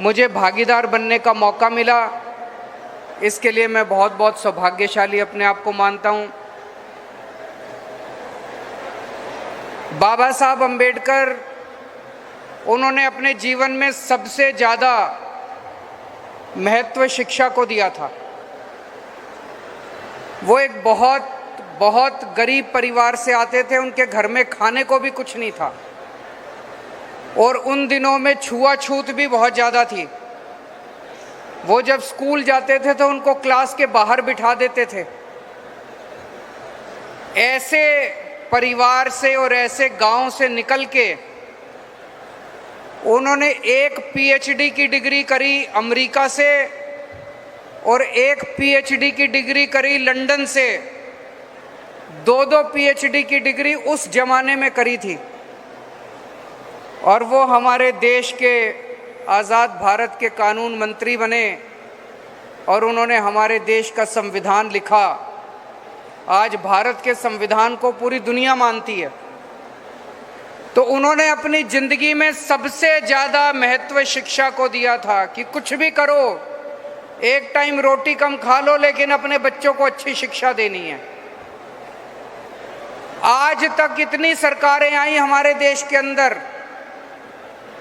मुझे भागीदार बनने का मौका मिला, इसके लिए मैं बहुत बहुत सौभाग्यशाली अपने आप को मानता हूँ। बाबा साहब अंबेडकर, उन्होंने अपने जीवन में सबसे ज़्यादा महत्व शिक्षा को दिया था। वो एक बहुत बहुत गरीब परिवार से आते थे, उनके घर में खाने को भी कुछ नहीं था और उन दिनों में छुआछूत भी बहुत ज़्यादा थी। वो जब स्कूल जाते थे तो उनको क्लास के बाहर बिठा देते थे। ऐसे परिवार से और ऐसे गांव से निकल के उन्होंने एक पीएचडी की डिग्री करी अमेरिका से और एक पीएचडी की डिग्री करी लंदन से। दो पीएचडी की डिग्री उस जमाने में करी थी और वो हमारे देश के आज़ाद भारत के कानून मंत्री बने और उन्होंने हमारे देश का संविधान लिखा। आज भारत के संविधान को पूरी दुनिया मानती है। तो उन्होंने अपनी जिंदगी में सबसे ज़्यादा महत्व शिक्षा को दिया था कि कुछ भी करो, एक टाइम रोटी कम खा लो, लेकिन अपने बच्चों को अच्छी शिक्षा देनी है। आज तक कितनी सरकारें आई हमारे देश के अंदर,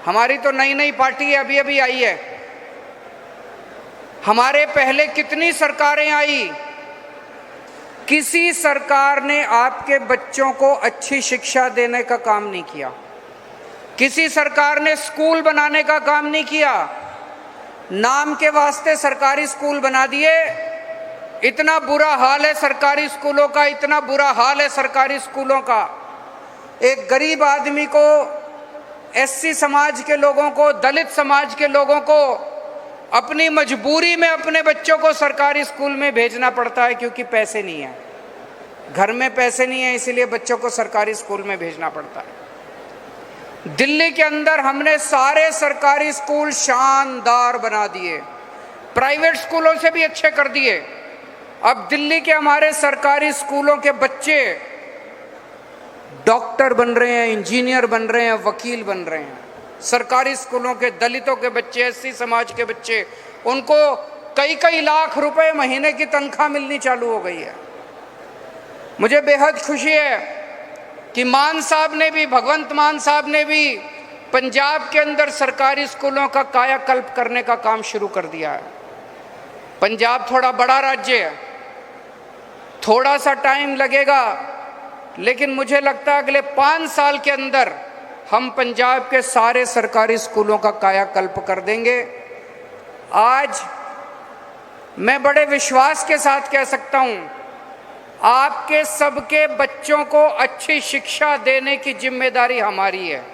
हमारी तो नई नई पार्टी है, अभी अभी आई है। हमारे पहले कितनी सरकारें आई, किसी सरकार ने आपके बच्चों को अच्छी शिक्षा देने का काम नहीं किया। किसी सरकार ने स्कूल बनाने का काम नहीं किया। नाम के वास्ते सरकारी स्कूल बना दिए। इतना बुरा हाल है सरकारी स्कूलों का, इतना बुरा हाल है सरकारी स्कूलों का। एक गरीब आदमी को, एससी समाज के लोगों को, दलित समाज के लोगों को अपनी मजबूरी में अपने बच्चों को सरकारी स्कूल में भेजना पड़ता है, क्योंकि पैसे नहीं है, घर में पैसे नहीं है, इसीलिए बच्चों को सरकारी स्कूल में भेजना पड़ता है। दिल्ली के अंदर हमने सारे सरकारी स्कूल शानदार बना दिए, प्राइवेट स्कूलों से भी अच्छे कर दिए। अब दिल्ली के हमारे सरकारी स्कूलों के बच्चे डॉक्टर बन रहे हैं, इंजीनियर बन रहे हैं, वकील बन रहे हैं। सरकारी स्कूलों के दलितों के बच्चे, एससी समाज के बच्चे, उनको कई कई लाख रुपए महीने की तनख्वाह मिलनी चालू हो गई है। मुझे बेहद खुशी है कि मान साहब ने भी, भगवंत मान साहब ने भी पंजाब के अंदर सरकारी स्कूलों का कायाकल्प करने का काम शुरू कर दिया है। पंजाब थोड़ा बड़ा राज्य है, थोड़ा सा टाइम लगेगा, लेकिन मुझे लगता है अगले 5 साल के अंदर हम पंजाब के सारे सरकारी स्कूलों का कायाकल्प कर देंगे। आज मैं बड़े विश्वास के साथ कह सकता हूं, आपके सबके बच्चों को अच्छी शिक्षा देने की जिम्मेदारी हमारी है।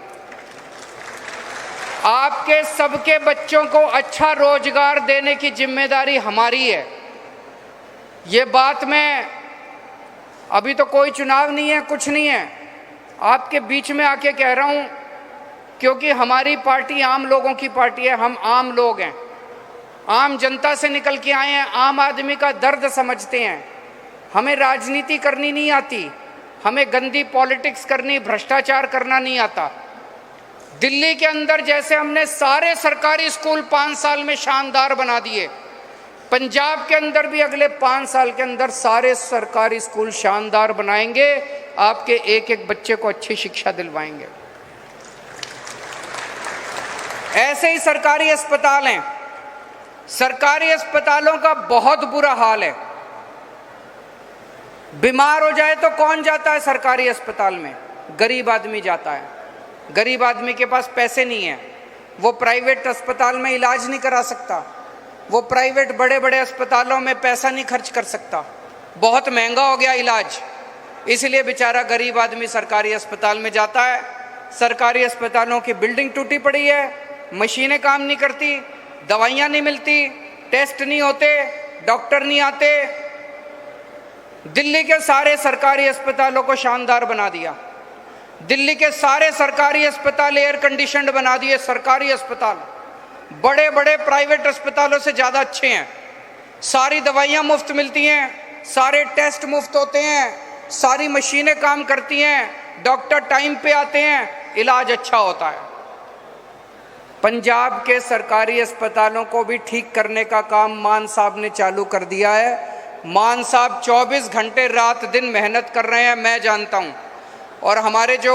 आपके सबके बच्चों को अच्छा रोजगार देने की जिम्मेदारी हमारी है। ये बात मैं, अभी तो कोई चुनाव नहीं है, कुछ नहीं है, आपके बीच में आके कह रहा हूं, क्योंकि हमारी पार्टी आम लोगों की पार्टी है। हम आम लोग हैं, आम जनता से निकल के आए हैं, आम आदमी का दर्द समझते हैं। हमें राजनीति करनी नहीं आती, हमें गंदी पॉलिटिक्स करनी, भ्रष्टाचार करना नहीं आता। दिल्ली के अंदर जैसे हमने सारे सरकारी स्कूल 5 साल में शानदार बना दिए, पंजाब के अंदर भी अगले 5 साल के अंदर सारे सरकारी स्कूल शानदार बनाएंगे, आपके एक एक बच्चे को अच्छी शिक्षा दिलवाएंगे। ऐसे ही सरकारी अस्पताल हैं, सरकारी अस्पतालों का बहुत बुरा हाल है। बीमार हो जाए तो कौन जाता है सरकारी अस्पताल में? गरीब आदमी जाता है। गरीब आदमी के पास पैसे नहीं है, वो प्राइवेट अस्पताल में इलाज नहीं करा सकता, वो प्राइवेट बड़े बड़े अस्पतालों में पैसा नहीं खर्च कर सकता, बहुत महंगा हो गया इलाज, इसलिए बेचारा गरीब आदमी सरकारी अस्पताल में जाता है। सरकारी अस्पतालों की बिल्डिंग टूटी पड़ी है, मशीनें काम नहीं करती, दवाइयाँ नहीं मिलती, टेस्ट नहीं होते, डॉक्टर नहीं आते। दिल्ली के सारे सरकारी अस्पतालों को शानदार बना दिया, दिल्ली के सारे सरकारी अस्पताल एयर कंडीशनड बना दिए। सरकारी अस्पताल बड़े बड़े प्राइवेट अस्पतालों से ज़्यादा अच्छे हैं, सारी दवाइयाँ मुफ्त मिलती हैं, सारे टेस्ट मुफ्त होते हैं, सारी मशीनें काम करती हैं, डॉक्टर टाइम पे आते हैं, इलाज अच्छा होता है। पंजाब के सरकारी अस्पतालों को भी ठीक करने का काम मान साहब ने चालू कर दिया है। मान साहब 24 घंटे रात दिन मेहनत कर रहे हैं, मैं जानता हूं। और हमारे जो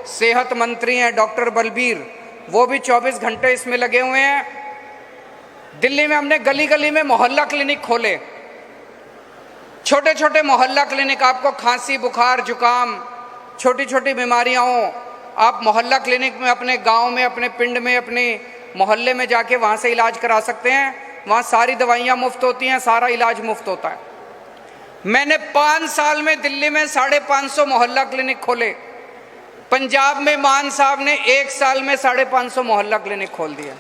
सेहत मंत्री हैं डॉक्टर बलबीर, वो भी 24 घंटे इसमें लगे हुए हैं। दिल्ली में हमने गली गली में मोहल्ला क्लिनिक खोले, छोटे छोटे मोहल्ला क्लिनिक। आपको खांसी, बुखार, जुकाम, छोटी छोटी बीमारियां हो, आप मोहल्ला क्लिनिक में अपने गांव में, अपने पिंड में, अपने मोहल्ले में जाके वहां से इलाज करा सकते हैं। वहां सारी दवाइयां मुफ्त होती हैं, सारा इलाज मुफ्त होता है। मैंने 5 साल में दिल्ली में 550 मोहल्ला क्लिनिक खोले। पंजाब में मान साहब ने 1 साल में 550 मोहल्ला क्लिनिक खोल दिया।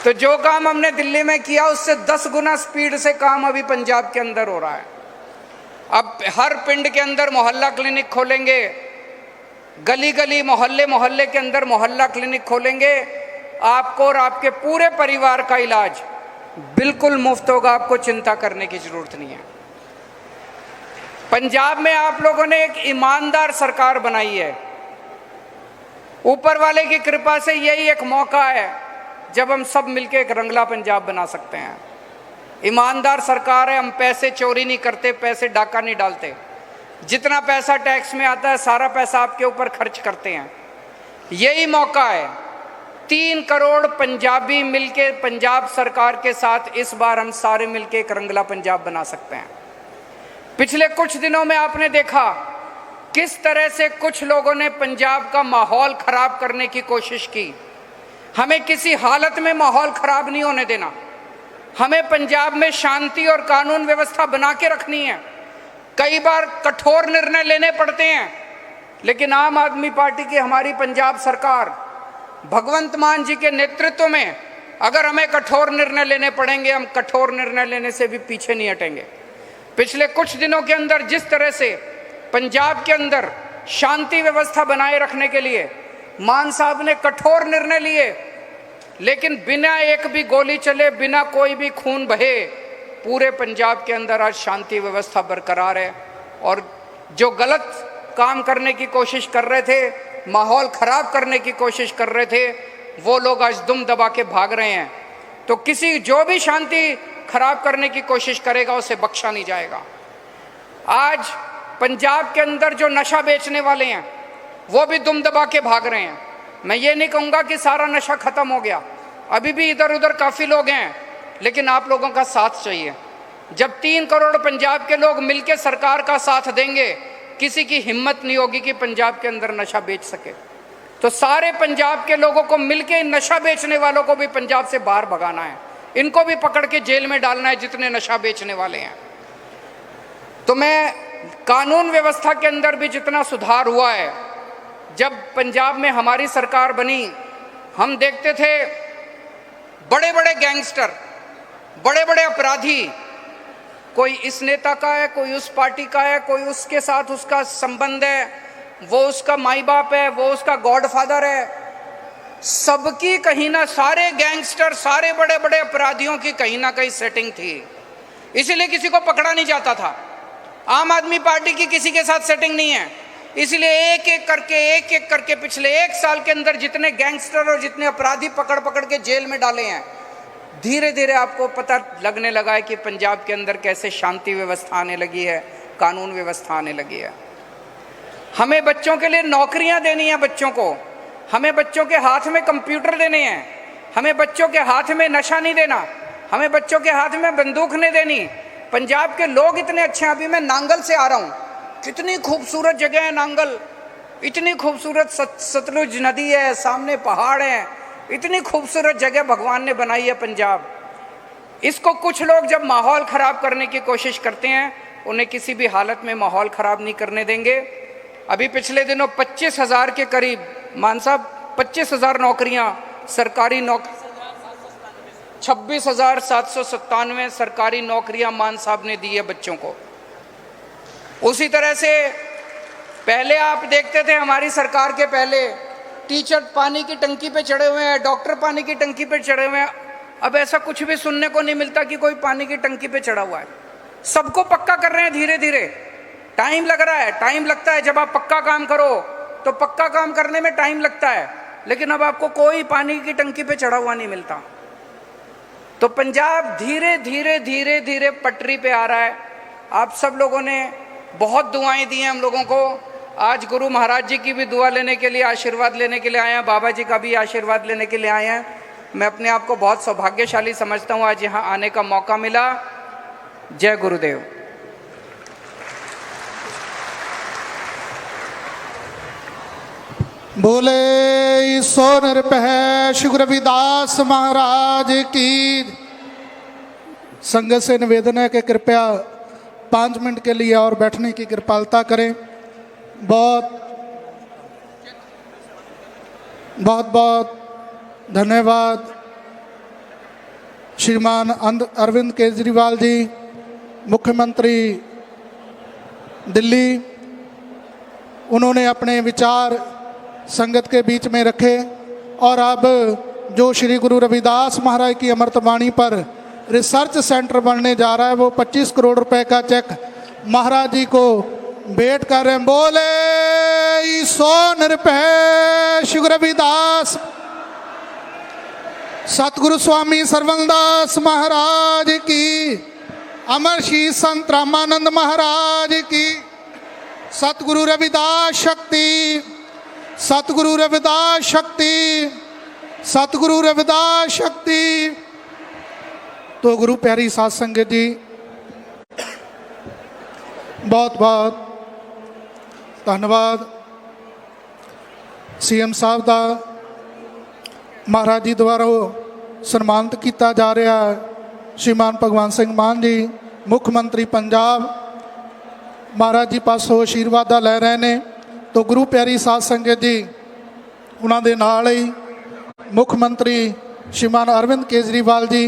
तो जो काम हमने दिल्ली में किया उससे 10 गुना स्पीड से काम अभी पंजाब के अंदर हो रहा है। अब हर पिंड के अंदर मोहल्ला क्लिनिक खोलेंगे, गली गली, मोहल्ले मोहल्ले के अंदर मोहल्ला क्लिनिक खोलेंगे। आपको और आपके पूरे परिवार का इलाज बिल्कुल मुफ्त होगा, आपको चिंता करने की जरूरत नहीं है। पंजाब में आप लोगों ने एक ईमानदार सरकार बनाई है। ऊपर वाले की कृपा से यही एक मौका है जब हम सब मिलकर एक रंगला पंजाब बना सकते हैं। ईमानदार सरकार है, हम पैसे चोरी नहीं करते, पैसे डाका नहीं डालते। जितना पैसा टैक्स में आता है सारा पैसा आपके ऊपर खर्च करते हैं। यही मौका है। 3 करोड़ पंजाबी मिलके पंजाब सरकार के साथ इस बार हम सारे मिलके एक रंगला पंजाब बना सकते हैं। पिछले कुछ दिनों में आपने देखा किस तरह से कुछ लोगों ने पंजाब का माहौल खराब करने की कोशिश की। हमें किसी हालत में माहौल खराब नहीं होने देना। हमें पंजाब में शांति और कानून व्यवस्था बना के रखनी है। कई बार कठोर निर्णय लेने पड़ते हैं, लेकिन आम आदमी पार्टी की हमारी पंजाब सरकार भगवंत मान जी के नेतृत्व में अगर हमें कठोर निर्णय लेने पड़ेंगे, हम कठोर निर्णय लेने से भी पीछे नहीं हटेंगे। पिछले कुछ दिनों के अंदर जिस तरह से पंजाब के अंदर शांति व्यवस्था बनाए रखने के लिए मान साहब ने कठोर निर्णय लिए, लेकिन बिना एक भी गोली चले, बिना कोई भी खून बहे, पूरे पंजाब के अंदर आज शांति व्यवस्था बरकरार है। और जो गलत काम करने की कोशिश कर रहे थे, माहौल खराब करने की कोशिश कर रहे थे, वो लोग आज दुम दबा के भाग रहे हैं। तो किसी जो भी शांति खराब करने की कोशिश करेगा उसे बख्शा नहीं जाएगा। आज पंजाब के अंदर जो नशा बेचने वाले हैं वो भी दुम दबा के भाग रहे हैं। मैं ये नहीं कहूँगा कि सारा नशा खत्म हो गया, अभी भी इधर उधर काफ़ी लोग हैं, लेकिन आप लोगों का साथ चाहिए। जब 3 करोड़ पंजाब के लोग मिलकर सरकार का साथ देंगे, किसी की हिम्मत नहीं होगी कि पंजाब के अंदर नशा बेच सके। तो सारे पंजाब के लोगों को मिलकर नशा बेचने वालों को भी पंजाब से बाहर भगाना है, इनको भी पकड़ के जेल में डालना है जितने नशा बेचने वाले हैं। तो मैं कानून व्यवस्था के अंदर भी जितना सुधार हुआ है, जब पंजाब में हमारी सरकार बनी, हम देखते थे बड़े बड़े गैंगस्टर, बड़े बड़े अपराधी, कोई इस नेता का है, कोई उस पार्टी का है, कोई उसके साथ उसका संबंध है, वो उसका माई बाप है, वो उसका गॉडफादर है। सबकी कहीं ना, सारे गैंगस्टर, सारे बड़े बड़े अपराधियों की कहीं ना कहीं सेटिंग थी, इसीलिए किसी को पकड़ा नहीं जाता था। आम आदमी पार्टी की किसी के साथ सेटिंग नहीं है, इसलिए एक एक करके पिछले 1 साल के अंदर जितने गैंगस्टर और जितने अपराधी पकड़ पकड़ के जेल में डाले हैं, धीरे धीरे आपको पता लगने लगा है कि पंजाब के अंदर कैसे शांति व्यवस्था आने लगी है, कानून व्यवस्था आने लगी है। हमें बच्चों के लिए नौकरियां देनी है, बच्चों को, हमें बच्चों के हाथ में कंप्यूटर देने हैं, हमें बच्चों के हाथ में नशा नहीं देना, हमें बच्चों के हाथ में बंदूक नहीं देनी। पंजाब के लोग इतने अच्छे हैं। अभी मैं नांगल से आ रहा हूँ, कितनी खूबसूरत जगह है नांगल, इतनी खूबसूरत सतलुज नदी है, सामने पहाड़ हैं, इतनी खूबसूरत जगह भगवान ने बनाई है पंजाब। इसको कुछ लोग जब माहौल खराब करने की कोशिश करते हैं, उन्हें किसी भी हालत में माहौल खराब नहीं करने देंगे। अभी पिछले दिनों 25,000 के करीब, मान साहब 25,000 नौकरियां, सरकारी नौकरी 26,797 सरकारी नौकरियां मान साहब ने दी है बच्चों को। उसी तरह से पहले आप देखते थे हमारी सरकार के पहले टीचर पानी की टंकी पे चढ़े हुए हैं, डॉक्टर पानी की टंकी पे चढ़े हुए हैं। अब ऐसा कुछ भी सुनने को नहीं मिलता कि कोई पानी की टंकी पे चढ़ा हुआ है। सबको पक्का कर रहे हैं धीरे धीरे। टाइम लग रहा है, टाइम लगता है। जब आप पक्का काम करो तो पक्का काम करने में टाइम लगता है। लेकिन अब आपको कोई पानी की टंकी पे चढ़ा हुआ नहीं मिलता। तो पंजाब धीरे धीरे धीरे धीरे पटरी पे आ रहा है। आप सब लोगों ने बहुत दुआएं दी हैं हम लोगों को। आज गुरु महाराज जी की भी दुआ लेने के लिए, आशीर्वाद लेने के लिए आए हैं, बाबा जी का भी आशीर्वाद लेने के लिए आए हैं। मैं अपने आप को बहुत सौभाग्यशाली समझता हूँ, आज यहाँ आने का मौका मिला। जय गुरुदेव। बोले सो निरपै श्री गुरु रविदास महाराज की। संगत से निवेदन है कि कृपया 5 मिनट के लिए और बैठने की कृपालता करें। बहुत बहुत बहुत धन्यवाद श्रीमान अरविंद केजरीवाल जी, मुख्यमंत्री दिल्ली। उन्होंने अपने विचार संगत के बीच में रखे और अब जो श्री गुरु रविदास महाराज की अमृतवाणी पर रिसर्च सेंटर बनने जा रहा है, वो 25 करोड़ रुपए का चेक महाराज जी को भेंट कर रहे हैं। बोले सो निरपै श्री गुरु रविदास, सतगुरु स्वामी सरवणदास महाराज की, अमर श्री संत रामानंद महाराज की, सतगुरु रविदास शक्ति, सतगुरु रविदास शक्ति, सतगुरु रविदास शक्ति। तो गुरु प्यारी साध संगत जी, बहुत बहुत धन्यवाद। सीएम साहब का महाराज जी द्वारा सन्मानित किया जा रहा है। श्रीमान भगवंत सिंह मान जी मुख्यमंत्री पंजाब महाराज जी पासों आशीर्वाद लै रहे हैं। तो गुरु प्यारी साध संगत जी, उन्होंने नाल ही मुख्यमंत्री श्रीमान अरविंद केजरीवाल जी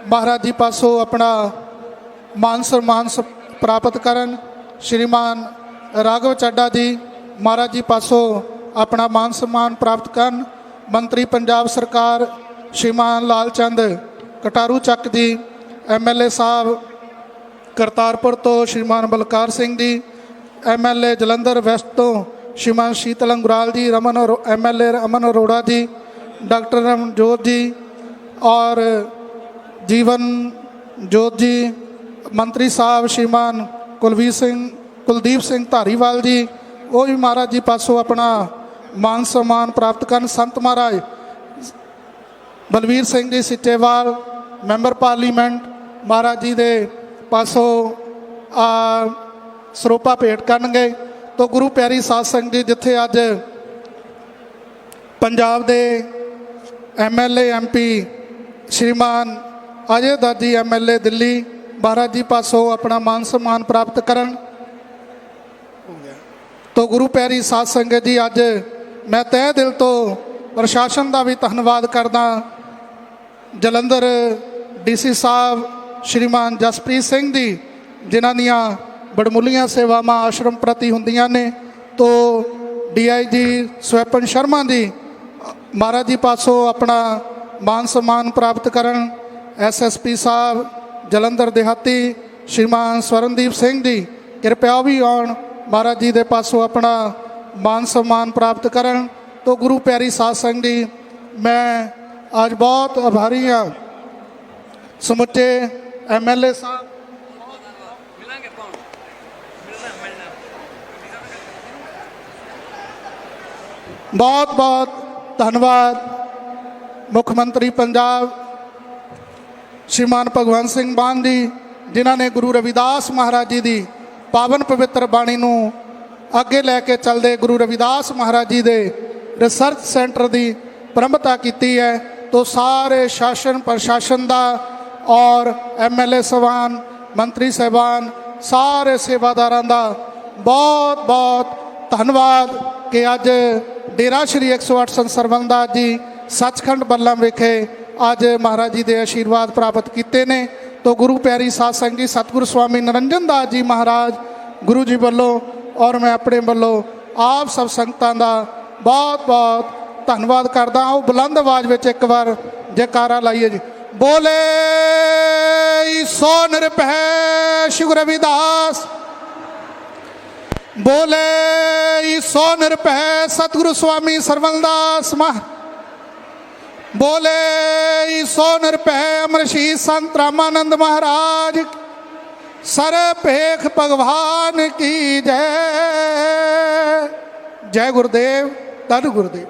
महाराज जी पासों अपना मान सम्मान प्राप्त करन। श्रीमान राघव चड्डा जी महाराज जी पासों अपना मान सम्मान प्राप्त करन। मंत्री पंजाब सरकार श्रीमान लाल चंद कटारू चक जी, MLA साहब करतारपुर तो श्रीमान बलकार सिंह जी, MLA जलंधर वैस्ट तो श्रीमान शीतल अंगुराल जी, MLA अमन अरोड़ा जी, डॉक्टर रमनजोत जी और जीवन जोत जी, मंत्री साहब श्रीमान कुलदीप सिंह धारीवाल जी, वो भी महाराज जी पासों अपना मान सम्मान प्राप्त कर। संत महाराज बलवीर सिंह जी सिचेवाल मैंबर पार्लीमेंट महाराज जी के पासों ਸਰੋਪਾ ਭੇਟ ਕਰਨਗੇ। तो गुरु प्यारी साध संगत जी, जिथे अज पंजाब के MLA MP श्रीमान अजय दत्त जी MLA दिल्ली महाराज जी पासों अपना मान सम्मान प्राप्त करन। तो गुरु प्यारी साध संगत जी, अज मैं तह दिल तो प्रशासन का भी धन्यवाद करदा। जलंधर DC साहब श्रीमान जसप्रीत सिंह जी, जिन्हां दियां बड़मुलियां सेवावां आश्रम प्रति हुंदियां ने। तो DIG स्वैपन शर्मा जी महाराज जी पासों अपना मान सम्मान प्राप्त करन। SSP साहब जलंधर देहाती श्रीमान स्वरनदीप सिंह जी कृपया भी आउण महाराज जी के पासों अपना मान सम्मान प्राप्त करन। तो गुरु प्यारी साध संगत जी, मैं आज बहुत आभारी हाँ समुचे MLA साहब, बहुत बहुत धन्यवाद मुख्यमंत्री पंजाब श्रीमान भगवंत सिंह मान जी, जिन्हों ने गुरु रविदास महाराज जी की पावन पवित्र बाणी नूं अगे लैके चलते गुरु रविदास महाराज जी के रिसर्च सेंटर की प्रमुखता की है। तो सारे शासन प्रशासन का और MLA साहबान, मंत्री साहबान, सारे सेवादारां का बहुत बहुत धन्यवाद कि अज डेरा श्री 108 संत सरवणदास जी सचखंड बल्लम विखे अज महाराज जी के आशीर्वाद प्राप्त किए ने। तो गुरु प्यारी साध संगत जी, सतगुरु स्वामी निरंजन दास जी महाराज गुरु जी वालों और मैं अपने वालों आप सब संगतां का बहुत बहुत धन्यवाद करदा। आओ बुलंद आवाज में एक बार जयकारा लाइए जी। बोले सो निरपै श्री गुरु रविदास, बोले ईसो निरभय सतगुरु स्वामी सरवणदास महा बोले ईसो निरभय अमरशीष संत रामानंद महाराज सरपेख भगवान की जय। जय गुरुदेव धन गुरुदेव।